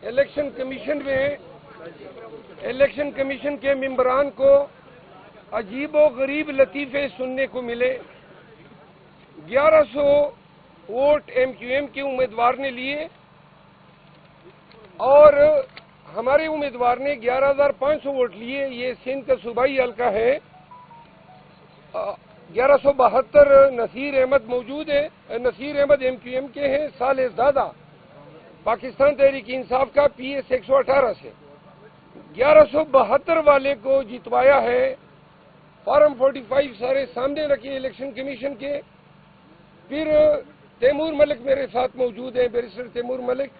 Election commission کے ممبران کو عجیب و غریب لطیفے سننے کو ملے۔ 1100 ووٹ ایم کیو ایم کے امیدوار نے لیے اور ہمارے امیدوار نے 11,500 ووٹ لیے۔ یہ سندھ کا صوبائی حلقہ ہے۔ 1172 نصیر احمد موجود ہے۔ Nasir Ahmed M Q M کے ہیں، صالح زادہ پاکستان تحریک انصاف کا پی ایس 118 سے 1172 والے کو جتوایا ہے۔ فارم 45 سارے سامنے رکھے الیکشن کمیشن کے۔ پھر تیمور ملک میرے ساتھ موجود ہیں، بیرسٹر تیمور ملک،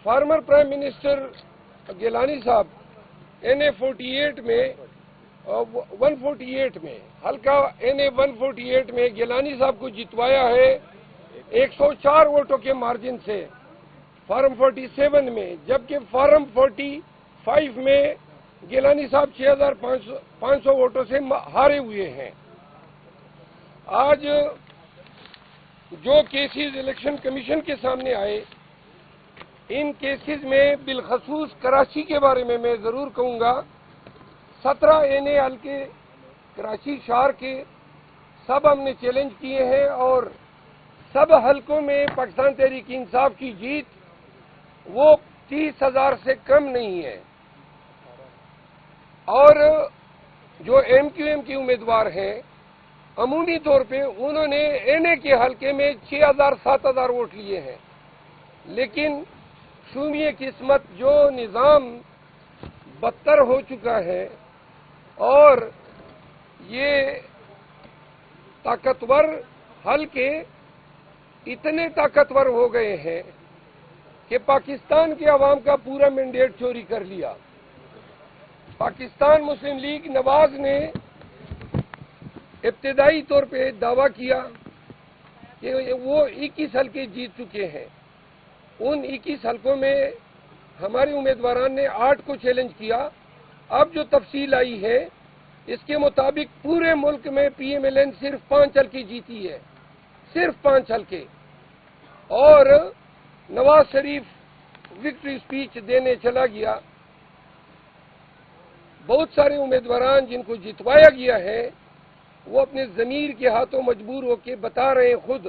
فارمر پرائم منسٹر گیلانی صاحب این اے 48 میں 148 میں حلقہ این اے 148 میں گیلانی صاحب کو جتوایا ہے 104 ووٹوں کے مارجن سے فارم 47 میں، جبکہ فارم 45 میں گیلانی صاحب 6,500 ووٹوں سے ہارے ہوئے ہیں۔ آج جو کیسز الیکشن کمیشن کے سامنے آئے، ان کیسز میں بالخصوص کراچی کے بارے میں ضرور کہوں گا۔ 17 این اے حلقے کراچی شہر کے سب ہم نے چیلنج کیے ہیں اور سب حلقوں میں پاکستان تحریک انصاف کی جیت وہ 30,000 سے کم نہیں ہے۔ اور جو ایم کیو ایم کے امیدوار ہیں، عمومی طور پہ انہوں نے این اے کے حلقے میں 6,000 7,000 ووٹ لیے ہیں، لیکن شومی قسمت جو نظام بدتر ہو چکا ہے اور یہ طاقتور حلقے اتنے طاقتور ہو گئے ہیں کہ پاکستان کے عوام کا پورا مینڈیٹ چوری کر لیا۔ پاکستان مسلم لیگ نواز نے ابتدائی طور پہ دعویٰ کیا کہ وہ 21 حلقے جیت چکے ہیں۔ ان 21 حلقوں میں ہمارے امیدواران نے 8 کو چیلنج کیا۔ اب جو تفصیل آئی ہے اس کے مطابق پورے ملک میں پی ایم ایل این صرف 5 حلقے جیتی ہے، صرف 5 حلقے، اور نواز شریف وکٹری اسپیچ دینے چلا گیا۔ بہت سارے امیدواران جن کو جتوایا گیا ہے وہ اپنے ضمیر کے ہاتھوں مجبور ہو کے بتا رہے ہیں خود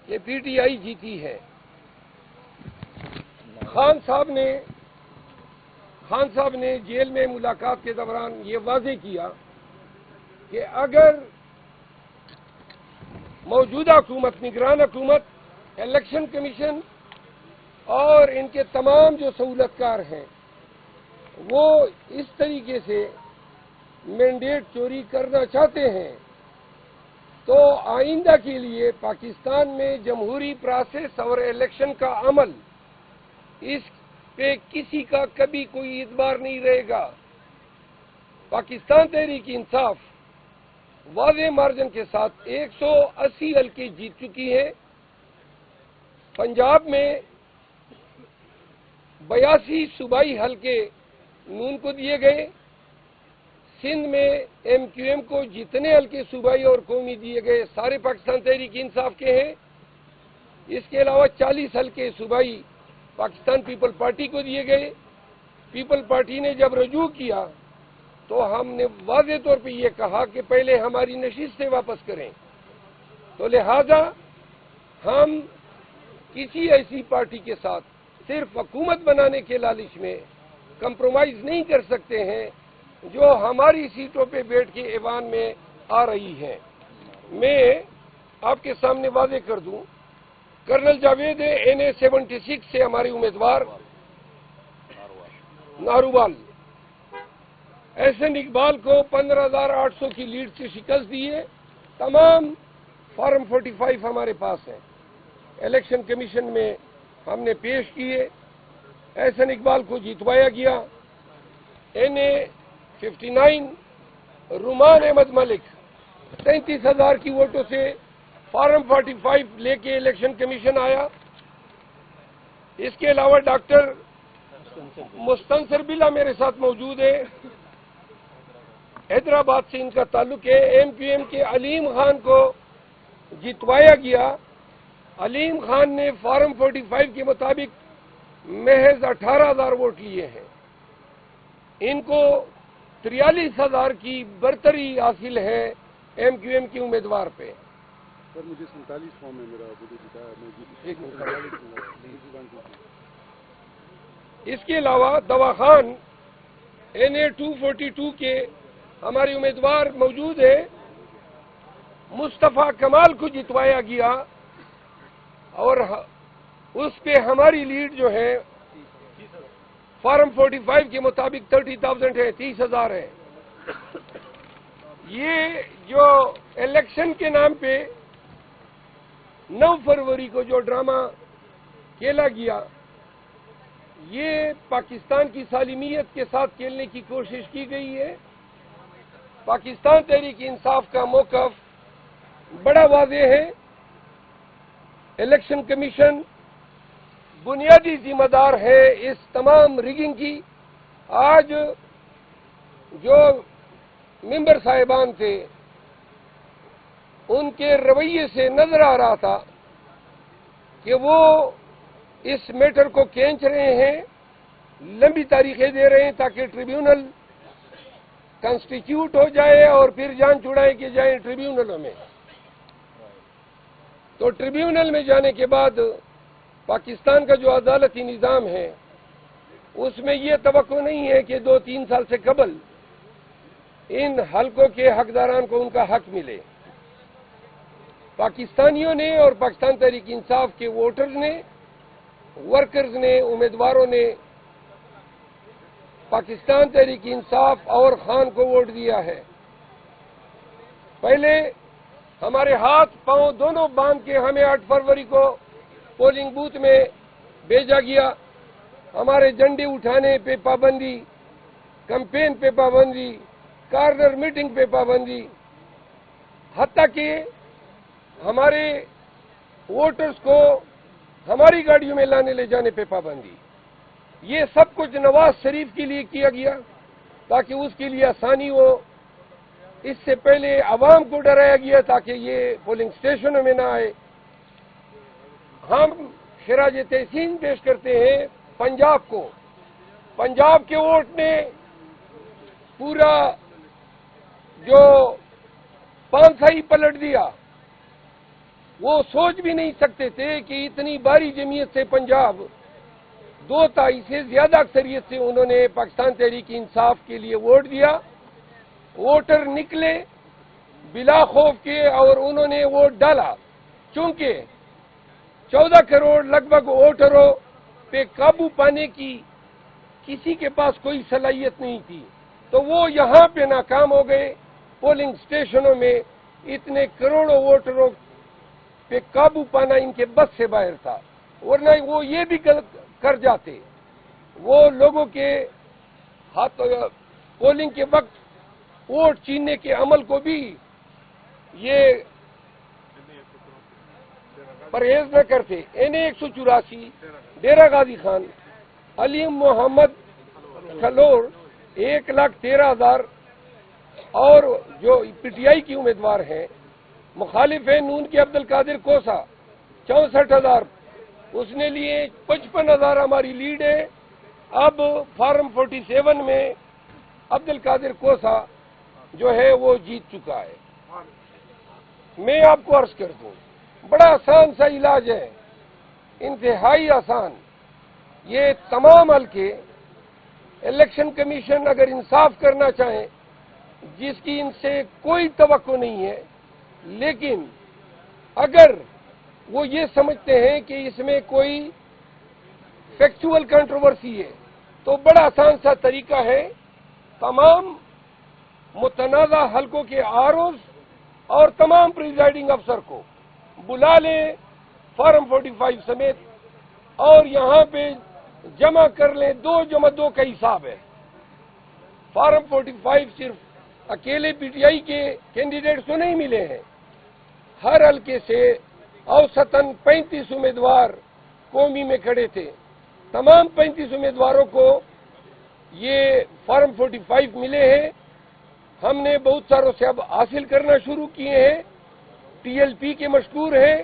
کہ پی ٹی آئی جیتی ہے۔ خان صاحب نے جیل میں ملاقات کے دوران یہ واضح کیا کہ اگر موجودہ حکومت، نگران حکومت، الیکشن کمیشن اور ان کے تمام جو سہولت کار ہیں وہ اس طریقے سے مینڈیٹ چوری کرنا چاہتے ہیں تو آئندہ کے لیے پاکستان میں جمہوری پروسیس اور الیکشن کا عمل، اس پہ کسی کا کبھی کوئی اعتبار نہیں رہے گا۔ پاکستان تحریک انصاف واضح مارجن کے ساتھ 180 حلقے جیت چکی ہے۔ پنجاب میں 82 صوبائی حلقے نون کو دیے گئے۔ سندھ میں ایم کیو ایم کو جتنے حلقے صوبائی اور قومی دیے گئے سارے پاکستان تحریک انصاف کے ہیں۔ اس کے علاوہ 40 حلقے صوبائی پاکستان پیپل پارٹی کو دیے گئے۔ پیپل پارٹی نے جب رجوع کیا تو ہم نے واضح طور پہ یہ کہا کہ پہلے ہماری نشستیں واپس کریں، تو لہذا ہم کسی ایسی پارٹی کے ساتھ صرف حکومت بنانے کے لالچ میں کمپرومائز نہیں کر سکتے ہیں جو ہماری سیٹوں پہ بیٹھ کے ایوان میں آ رہی ہے۔ میں آپ کے سامنے واضح کر دوں، کرنل جاوید این اے 76 سے ہمارے امیدوار ناروال احسن اقبال کو 15,800 کی لیڈ سے شکست دی ہے۔ تمام فارم 45 ہمارے پاس ہیں، الیکشن کمیشن میں ہم نے پیش کیے، احسن اقبال کو جتوایا گیا۔ این اے 59 رومان احمد ملک 33,000 کی ووٹوں سے فارم 45 لے کے الیکشن کمیشن آیا۔ اس کے علاوہ ڈاکٹر مستنصر بلّہ میرے ساتھ موجود ہے، حیدرآباد سے ان کا تعلق ہے۔ ایم کیو ایم کے علیم خان کو جتوایا گیا۔ علیم خان نے فارم 45 کے مطابق محض 18,000 ووٹ لیے ہیں. ان کو 43,000 کی برتری حاصل ہے ایم کیو ایم کے امیدوار پہ. سر مجھے 47 فارم ہے میرا. اس کے علاوہ دواخان NA 242 کے ہمارے امیدوار موجود ہیں. مصطفیٰ کمال کو جتوایا گیا اور اس پہ ہماری لیڈ جو ہے فارم 45 کے مطابق 30,000 ہے، 30,000 ہے. یہ جو الیکشن کے نام پہ 9 فروری کو جو ڈرامہ کھیلا گیا، یہ پاکستان کی سالمیت کے ساتھ کھیلنے کی کوشش کی گئی ہے. پاکستان تحریک انصاف کا موقف بڑا واضح ہے. الیکشن کمیشن بنیادی ذمہ دار ہے اس تمام ریگنگ کی. آج جو ممبر صاحبان تھے ان کے رویے سے نظر آ رہا تھا کہ وہ اس میٹر کو کھینچ رہے ہیں، لمبی تاریخیں دے رہے ہیں تاکہ ٹریبیونل کنسٹیٹیوٹ ہو جائے اور پھر جان چھڑائے کہ جائیں ٹریبیونلوں میں. تو ٹریبیونل میں جانے کے بعد پاکستان کا جو عدالتی نظام ہے اس میں یہ توقع نہیں ہے کہ 2-3 سال سے قبل ان حلقوں کے حقداران کو ان کا حق ملے. پاکستانیوں نے اور پاکستان تحریک انصاف کے ووٹرز نے، ورکرز نے، امیدواروں نے پاکستان تحریک انصاف اور خان کو ووٹ دیا ہے. پہلے ہمارے ہاتھ پاؤں دونوں باندھ کے ہمیں 8 فروری کو پولنگ بوتھ میں بھیجا گیا. ہمارے جھنڈے اٹھانے پہ پابندی، کمپین پہ پابندی، کارنر میٹنگ پہ پابندی، حتیٰ کہ ہمارے ووٹرز کو ہماری گاڑیوں میں لانے لے جانے پہ پابندی. یہ سب کچھ نواز شریف کے لیے کیا گیا تاکہ اس کے لیے آسانی ہو. اس سے پہلے عوام کو ڈرایا گیا تاکہ یہ پولنگ اسٹیشنوں میں نہ آئے. ہم خراج تحسین پیش کرتے ہیں پنجاب کو. پنجاب کے ووٹ نے پورا جو پانسائی پلٹ دیا. وہ سوچ بھی نہیں سکتے تھے کہ اتنی باری جمعیت سے پنجاب 2/3 سے زیادہ اکثریت سے انہوں نے پاکستان تحریک انصاف کے لیے ووٹ دیا. ووٹر نکلے بلا خوف کے اور انہوں نے ووٹ ڈالا. چونکہ 14 کروڑ لگ بھگ ووٹروں پہ قابو پانے کی کسی کے پاس کوئی صلاحیت نہیں تھی تو وہ یہاں پہ ناکام ہو گئے. پولنگ اسٹیشنوں میں اتنے کروڑوں ووٹروں پہ قابو پانا ان کے بس سے باہر تھا، ورنہ وہ یہ بھی کر جاتے. وہ لوگوں کے ہاتھ پولنگ کے وقت ووٹ چھیننے کے عمل کو بھی یہ پرہیز نہ کرتے. NA 184 ڈیرہ غازی خان، علیم محمد کھلور 1,13,000 اور جو PTI کی امیدوار ہیں. مخالف ہیں نون کے عبد القادر کوسا 64,000، اس نے لیے 55,000 ہماری لیڈ ہے. اب فارم 47 میں عبد القادر کوسا جو ہے وہ جیت چکا ہے. میں آپ کو عرض کر دوں، بڑا آسان سا علاج ہے، انتہائی آسان. یہ تمام حلقے الیکشن کمیشن اگر انصاف کرنا چاہیں، جس کی ان سے کوئی توقع نہیں ہے، لیکن اگر وہ یہ سمجھتے ہیں کہ اس میں کوئی فیکچول کنٹروورسی ہے تو بڑا آسان سا طریقہ ہے. تمام متنازع حلقوں کے ROs اور تمام پریزائڈنگ افسر کو بلا لیں فارم 45 سمیت اور یہاں پہ جمع کر لیں. 2+2 کا حساب ہے. فارم 45 صرف اکیلے PTI کے کینڈیڈیٹس کو نہیں ملے ہیں، ہر حلقے سے اوسطاً 35 امیدوار قومی میں کھڑے تھے. تمام 35 امیدواروں کو یہ فارم 45 ملے ہیں. ہم نے بہت ساروں سے اب حاصل کرنا شروع کیے ہیں. TLP کے مشکور ہیں،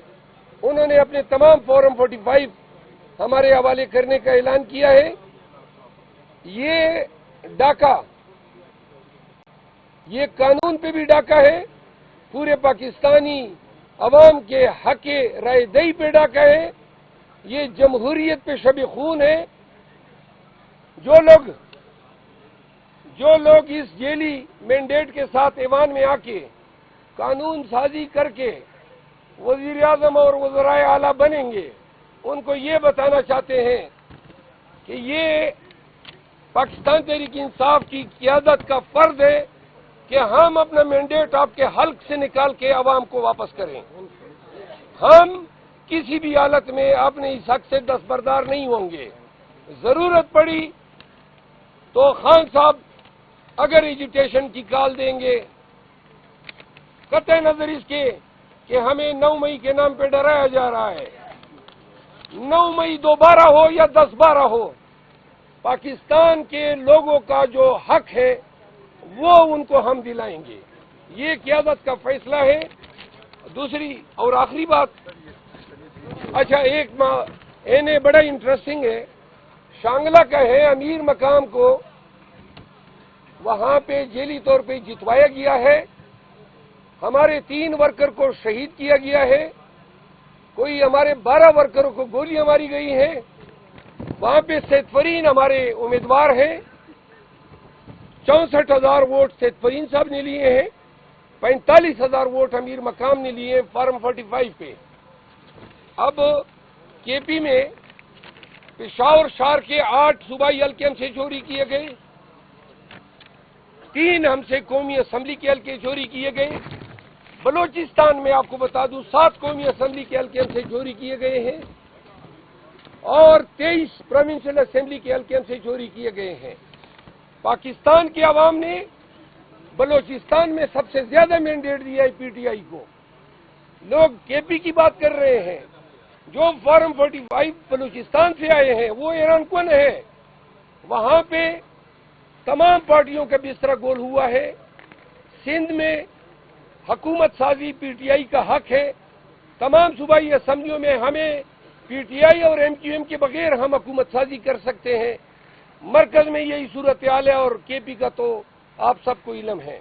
انہوں نے اپنے تمام فارم 45 ہمارے حوالے کرنے کا اعلان کیا ہے. یہ ڈاکہ، یہ قانون پہ بھی ڈاکہ ہے، پورے پاکستانی عوام کے حق رائے دہی پہ ڈاکہ ہے، یہ جمہوریت پہ شب خون ہے. جو لوگ اس جیلی مینڈیٹ کے ساتھ ایوان میں آ کے قانون سازی کر کے وزیر اعظم اور وزرائے اعلیٰ بنیں گے، ان کو یہ بتانا چاہتے ہیں کہ یہ پاکستان تحریک انصاف کی قیادت کا فرض ہے کہ ہم اپنا مینڈیٹ آپ کے حلق سے نکال کے عوام کو واپس کریں. ہم کسی بھی حالت میں اپنے اس حق سے دستبردار نہیں ہوں گے. ضرورت پڑی تو خان صاحب اگر ایجوٹیشن کی کال دیں گے، قطع نظر اس کے کہ ہمیں 9 مئی کے نام پہ ڈرایا جا رہا ہے. 9 مئی دوبارہ ہو یا 10/12 ہو، پاکستان کے لوگوں کا جو حق ہے وہ ان کو ہم دلائیں گے. یہ قیادت کا فیصلہ ہے. دوسری اور آخری بات، اچھا ایک بڑا انٹرسٹنگ ہے، شانگلہ کا ہے، امیر مقام کو وہاں پہ جیلی طور پہ جتوایا گیا ہے. ہمارے 3 ورکر کو شہید کیا گیا ہے، کوئی ہمارے 12 ورکروں کو گولیاں ماری گئی ہیں. وہاں پہ سید فرین ہمارے امیدوار ہیں. 64,000 ووٹ سید فرین صاحب نے لیے ہیں، 45,000 ووٹ امیر مقام نے لیے ہیں فارم 45 پہ. اب کے پی میں پشاور شہر کے 8 صوبائی حلقے ہم سے چوری کیے گئے، 3 ہم سے قومی اسمبلی کے حلقے چوری کیے گئے. بلوچستان میں آپ کو بتا دوں 7 قومی اسمبلی کے حلقے ہم سے چوری کیے گئے ہیں اور 23 پروونشل اسمبلی کے حلقے ہم سے چوری کیے گئے ہیں. پاکستان کے عوام نے بلوچستان میں سب سے زیادہ مینڈیٹ دیا ہے پی ٹی آئی کو. لوگ کے پی کی بات کر رہے ہیں، جو فارم 45 بلوچستان سے آئے ہیں وہ ایران کن ہے. وہاں پہ تمام پارٹیوں کا بستر گول ہوا ہے. سندھ میں حکومت سازی پی ٹی آئی کا حق ہے. تمام صوبائی اسمبلیوں میں ہمیں پی ٹی آئی اور ایم کیو ایم کے بغیر ہم حکومت سازی کر سکتے ہیں. مرکز میں یہی صورتحال ہے اور کے پی کا تو آپ سب کو علم ہے.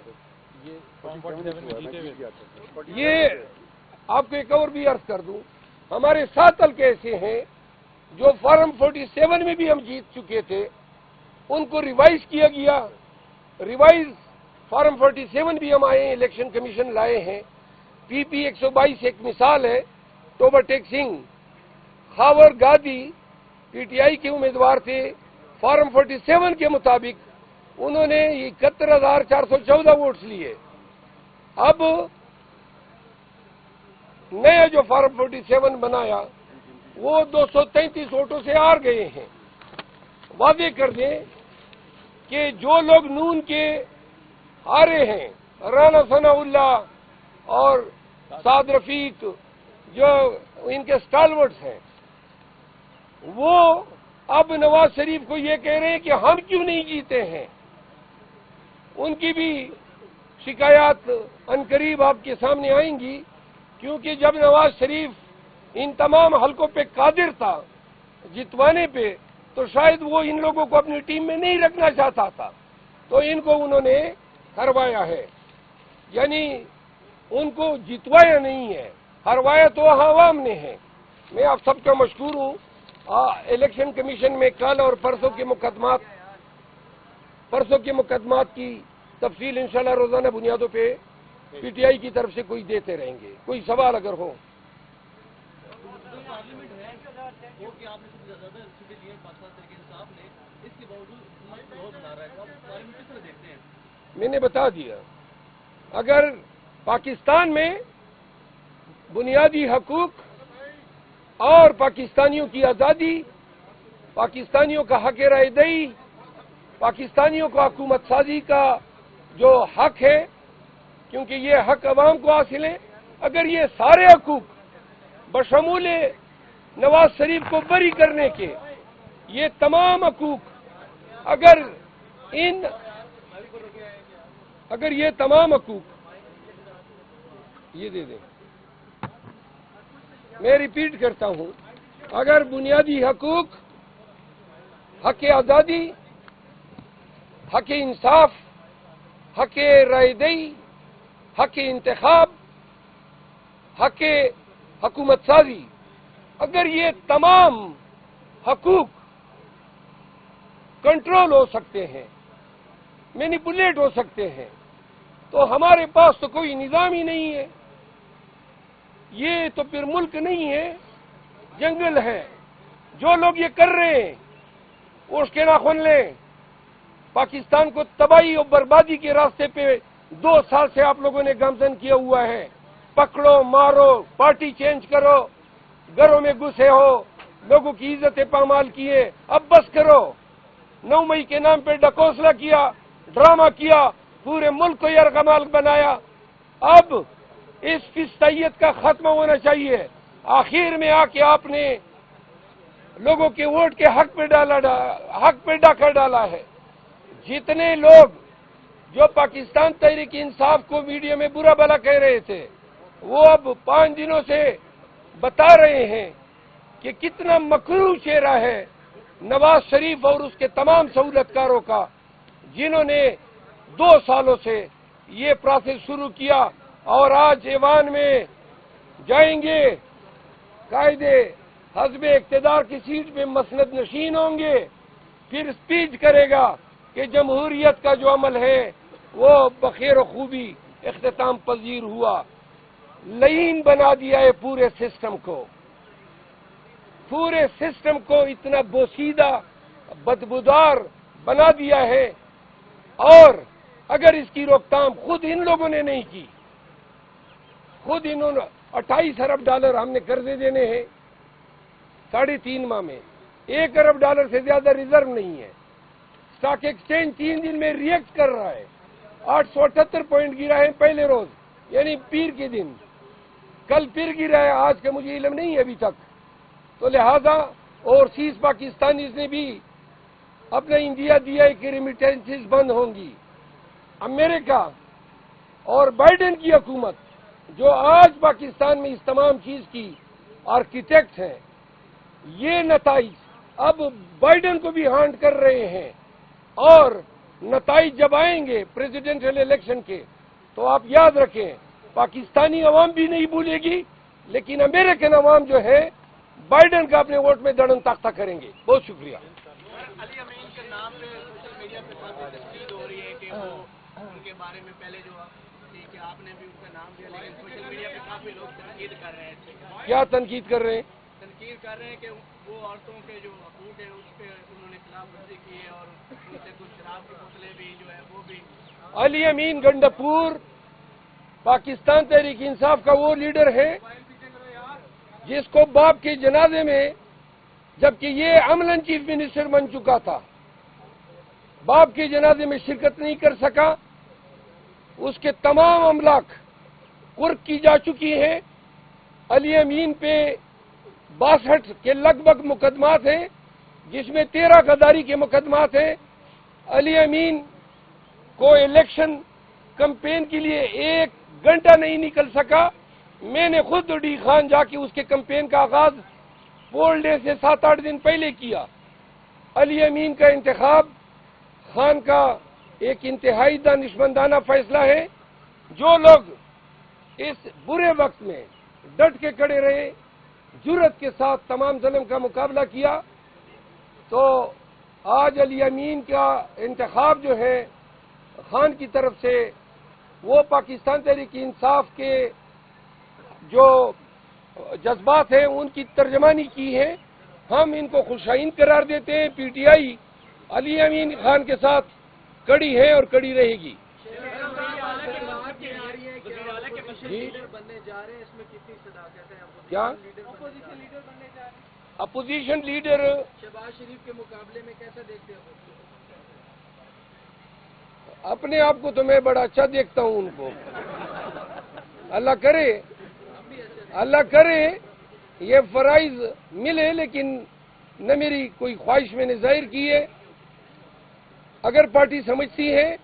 یہ آپ کو ایک اور بھی عرض کر دوں، ہمارے 7 حلقے ایسے ہیں جو فارم 47 میں بھی ہم جیت چکے تھے، ان کو ریوائز کیا گیا. ریوائز فارم 47 بھی ہم آئے ہیں، الیکشن کمیشن لائے ہیں. پی پی 122 ایک مثال ہے. Toba Tek Singh, Khawar Gadi P T I کے امیدوار تھے. فارم 47 کے مطابق انہوں نے 71,414 ووٹس لیے. اب نیا جو فارم 47 بنایا وہ 233 ووٹوں سے ہار گئے ہیں. واضح کر دیں کہ جو لوگ نون کے ہارے ہیں، رانا ثناء اللہ اور سعد رفیق جو ان کے اسٹالورٹس ہیں، وہ اب نواز شریف کو یہ کہہ رہے ہیں کہ ہم کیوں نہیں جیتے ہیں. ان کی بھی شکایات عنقریب آپ کے سامنے آئیں گی، کیونکہ جب نواز شریف ان تمام حلقوں پہ قادر تھا جتوانے پہ، تو شاید وہ ان لوگوں کو اپنی ٹیم میں نہیں رکھنا چاہتا تھا، تو ان کو انہوں نے ہروایا ہے. یعنی ان کو جتوایا نہیں ہے، ہروایا تو عوام نے ہے. میں آپ سب کا مشکور ہوں. الیکشن کمیشن میں کل اور پرسوں کے مقدمات کی تفصیل انشاءاللہ روزانہ بنیادوں پہ پی ٹی آئی کی طرف سے کوئی دیتے رہیں گے. کوئی سوال اگر ہو. میں نے بتا دیا، اگر پاکستان میں بنیادی حقوق اور پاکستانیوں کی آزادی، پاکستانیوں کا حق رائے دہی، پاکستانیوں کو حکومت سازی کا جو حق ہے، کیونکہ یہ حق عوام کو حاصل ہے، اگر یہ سارے حقوق بشمول نواز شریف کو بری کرنے کے، یہ تمام حقوق اگر یہ تمام حقوق یہ دے دیں. میں ریپیٹ کرتا ہوں، اگر بنیادی حقوق، حق آزادی، حق انصاف، حق رائے دہی، حق انتخاب، حق حکومت سازی، اگر یہ تمام حقوق کنٹرول ہو سکتے ہیں، مینیپولیٹ ہو سکتے ہیں، تو ہمارے پاس تو کوئی نظام ہی نہیں ہے. یہ تو پھر ملک نہیں ہے، جنگل ہے. جو لوگ یہ کر رہے ہیں وہ اس کے ناخن لیں. پاکستان کو تباہی اور بربادی کے راستے پہ 2 سال سے آپ لوگوں نے گامزن کیا ہوا ہے. پکڑو، مارو، پارٹی چینج کرو، گھروں میں گھسے ہو، لوگوں کی عزتیں پامال کیے. اب بس کرو. 9 مئی کے نام پہ ڈکوسلا کیا، ڈرامہ کیا، پورے ملک کو یرغمال بنایا. اب اس فسطائیت کا خاتمہ ہونا چاہیے. آخر میں آ کے آپ نے لوگوں کے ووٹ کے حق پہ ڈاکہ ڈالا ہے. جتنے لوگ جو پاکستان تحریک انصاف کو میڈیا میں برا بھلا کہہ رہے تھے، وہ اب 5 دنوں سے بتا رہے ہیں کہ کتنا مکروہ چہرہ ہے نواز شریف اور اس کے تمام سہولت کاروں کا، جنہوں نے 2 سالوں سے یہ پروسیس شروع کیا اور آج ایوان میں جائیں گے، قائد حزب اقتدار کی سیٹ پہ مسند نشین ہوں گے، پھر اسپیچ کرے گا کہ جمہوریت کا جو عمل ہے وہ بخیر و خوبی اختتام پذیر ہوا. لعین بنا دیا ہے پورے سسٹم کو اتنا بوسیدہ، بدبودار بنا دیا ہے. اور اگر اس کی روک تھام خود ان لوگوں نے نہیں کی، خود انہوں نے 28 ارب ڈالر ہم نے قرضے دینے ہیں 3.5 ماہ میں. 1 ارب ڈالر سے زیادہ ریزرو نہیں ہے. اسٹاک ایکسچینج 3 دن میں ریئیکٹ کر رہا ہے. 878 پوائنٹ گرا ہے پہلے روز، یعنی پیر کے دن. کل پھر گرا ہے، آج کا مجھے علم نہیں ہے ابھی تک. تو لہذا اوورسیز پاکستانیز نے بھی اپنا انڈیا دیا ہے کہ ریمیٹنسز بند ہوں گی. امریکہ اور بائیڈن کی حکومت جو آج پاکستان میں اس تمام چیز کی آرکیٹیکٹ ہیں، یہ نتائج اب بائیڈن کو بھی ہانٹ کر رہے ہیں. اور نتائج جب آئیں گے پریزیڈنشل الیکشن کے تو آپ یاد رکھیں، پاکستانی عوام بھی نہیں بھولے گی، لیکن امریکن عوام جو ہے بائیڈن کا اپنے ووٹ میں دڑن تاختہ کریں گے. بہت شکریہ. علی امین کے نام پہ سوشل میڈیا پہ کافی تشدید ہو رہی ہے کہ وہ ان کے بارے میں پہلے جو کہ آپ نے بھی ان کا نام دیا، لیکن سوشل میڈیا پہ کافی لوگ تنقید کر رہے ہیں. کیا تنقید کر رہے ہیں؟ تنقید کر رہے ہیں کہ وہ عورتوں کے جو حقوق ہیں اس پہ انہوں نے خلاف ورزی کی ہے اور ان سے کچھ شراب کی بوتلیں بھی جو ہے وہ بھی. علی امین گنڈپور پاکستان تحریک انصاف کا وہ لیڈر ہے جس کو باپ کے جنازے میں، جبکہ یہ عملاً چیف منسٹر بن چکا تھا، باپ کے جنازے میں شرکت نہیں کر سکا. اس کے تمام املاک قرق کی جا چکی ہیں. علی امین پہ 62 کے لگ بھگ مقدمات ہیں، جس میں 13 غداری کے مقدمات ہیں. علی امین کو الیکشن کمپین کے لیے 1 گھنٹہ نہیں نکل سکا. میں نے خود ڈی خان جا کے اس کے کمپین کا آغاز پول ڈے سے 7-8 دن پہلے کیا. علی امین کا انتخاب خان کا ایک انتہائی دانشمندانہ فیصلہ ہے. جو لوگ اس برے وقت میں ڈٹ کے کھڑے رہے، جرأت کے ساتھ تمام ظلم کا مقابلہ کیا، تو آج علی امین کا انتخاب جو ہے خان کی طرف سے، وہ پاکستان تحریک انصاف کے جو جذبات ہیں ان کی ترجمانی کی ہے. ہم ان کو خوشائند قرار دیتے ہیں. پی ٹی آئی علی امین خان کے ساتھ کڑی ہے اور کڑی رہے گی. کیا اپوزیشن لیڈر شہباز شریف کے مقابلے میں کیسا دیکھتے ہیں؟ اپنے آپ کو تو میں بڑا اچھا دیکھتا ہوں. ان کو اللہ کرے یہ فرائض ملے، لیکن نہ میری کوئی خواہش میں نے ظاہر کی ہے. اگر پارٹی سمجھتی ہے،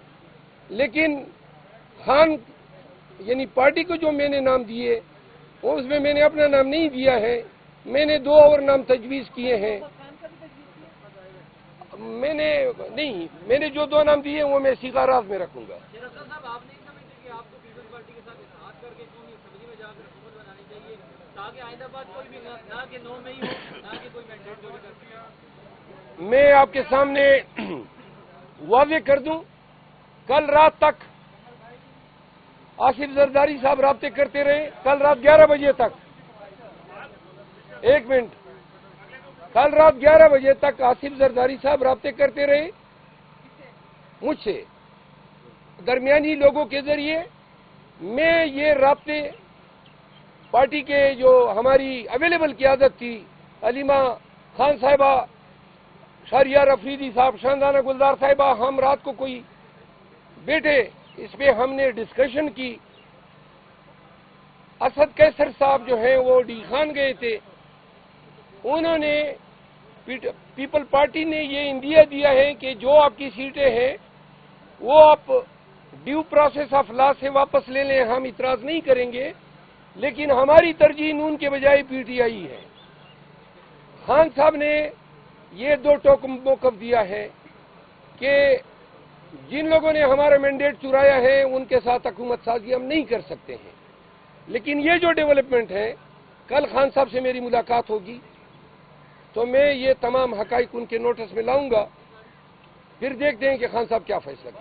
لیکن خان یعنی پارٹی کو جو میں نے نام دیے اس میں میں نے اپنا نام نہیں دیا ہے. میں نے 2 اور نام تجویز کیے ہیں. میں نے جو 2 نام دیے وہ میں سیغہ راز میں رکھوں گا. صاحب آپ نے سمجھتے کہ آپ کو پیپلز پارٹی کے ساتھ اتحاد کر کے قومی اسمبلی میں جا کر حکومت بنانی چاہیے تاکہ آئندہ بعد کوئی بھی نہ کہ 9 میں ہی ہو نہ کہ کوئی مینڈیٹ چوری کر سکے؟ میں آپ کے سامنے واضح کر دوں، کل رات تک آصف زرداری صاحب رابطے کرتے رہے. کل رات 11 بجے تک، ایک منٹ، کل رات 11 بجے تک آصف زرداری صاحب رابطے کرتے رہے مجھ سے درمیانی لوگوں کے ذریعے. میں یہ رابطے پارٹی کے جو ہماری اویلیبل قیادت تھی، علیمہ خان صاحبہ، شہریار افریدی صاحب، شاندانہ گلزار صاحبہ، ہم رات کو کوئی بیٹھے، اس پہ ہم نے ڈسکشن کی. اسد کیسر صاحب جو ہیں وہ ڈی خان گئے تھے، انہوں نے پیپل پارٹی نے یہ اندیا دیا ہے کہ جو آپ کی سیٹیں ہیں وہ آپ ڈیو پروسیس آف لا سے واپس لے لیں، ہم اعتراض نہیں کریں گے، لیکن ہماری ترجیح نون کے بجائے پی ٹی آئی ہے. خان صاحب نے یہ 2 ٹوک موقف دیا ہے کہ جن لوگوں نے ہمارا مینڈیٹ چرایا ہے ان کے ساتھ حکومت سازی ہم نہیں کر سکتے ہیں. لیکن یہ جو ڈیولپمنٹ ہے، کل خان صاحب سے میری ملاقات ہوگی تو میں یہ تمام حقائق ان کے نوٹس میں لاؤں گا، پھر دیکھتے ہیں کہ خان صاحب کیا فیصلہ کریں.